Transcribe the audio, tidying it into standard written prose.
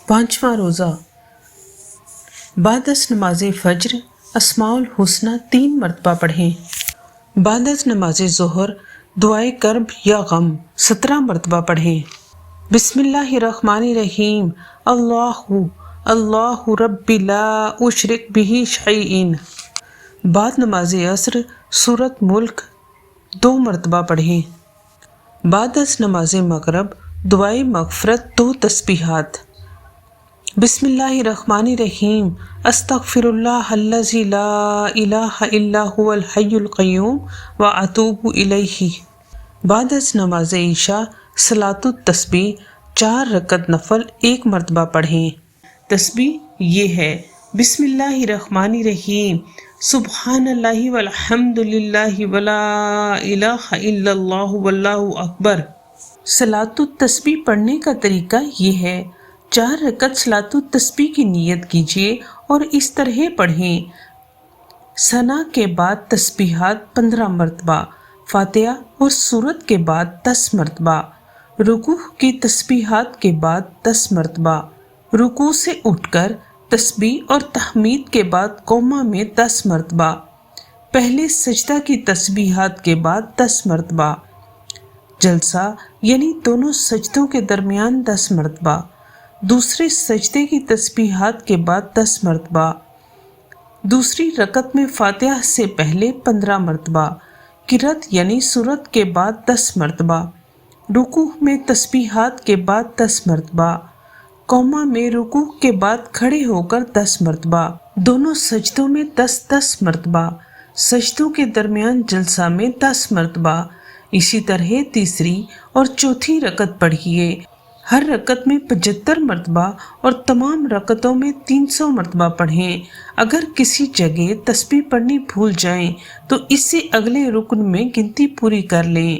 پانچواں روزہ بعد از نماز فجر اسماء الحسنہ 3 مرتبہ پڑھیں۔ بعد از نماز ظہر دعائے کرب یا غم 17 مرتبہ پڑھیں۔ بسم اللہ الرحمن الرحیم اللہ رب لا اشرک بہ شیئا۔ بعد نماز عصر سورۃ ملک 2 مرتبہ پڑھیں۔ بعد از نماز مغرب دعائے مغفرت 2 تسبیحات۔ بسم اللہ الرحمن الرحیم استغفر اللہ الذی لا الہ الا هو الحی القیوم واتوب الیہ۔ بعد از نماز عشاء صلاۃ التسبیح 4 رکعت نفل 1 مرتبہ پڑھیں۔ تسبیح یہ ہے: بسم اللہ الرحمن الرحیم سبحان اللہ والحمد للہ ولا الہ الا اللہ واللہ اکبر۔ صلاۃ التسبیح پڑھنے کا طریقہ یہ ہے: 4 رکعت صلاۃ التسبیح کی نیت کیجیے اور اس طرح پڑھیں: ثنا کے بعد تسبیحات 15 مرتبہ، فاتحہ اور سورت کے بعد 10 مرتبہ، رکوع کی تسبیحات کے بعد 10 مرتبہ، رکوع سے اٹھ کر تسبیح اور تحمید کے بعد قوما میں 10 مرتبہ، پہلے سجدہ کی تسبیحات کے بعد 10 مرتبہ، جلسہ یعنی دونوں سجدوں کے درمیان 10 مرتبہ، دوسرے سجدے کی تسبیحات کے بعد 10 مرتبہ، دوسری رکعت میں فاتحہ سے پہلے 15 مرتبہ، قرأت یعنی سورت کے بعد 10 مرتبہ، رکوع میں تسبیحات کے بعد 10 مرتبہ، قوما میں رکوع کے بعد کھڑے ہو کر 10 مرتبہ، دونوں سجدوں میں 10 مرتبہ، سجدوں کے درمیان جلسہ میں 10 مرتبہ۔ اسی طرح تیسری اور چوتھی رکعت پڑھیے، ہر رکعت میں 75 مرتبہ اور تمام رکعتوں میں 300 مرتبہ پڑھیں۔ اگر کسی جگہ تسبیح پڑھنی بھول جائیں تو اس سے اگلے رکن میں گنتی پوری کر لیں۔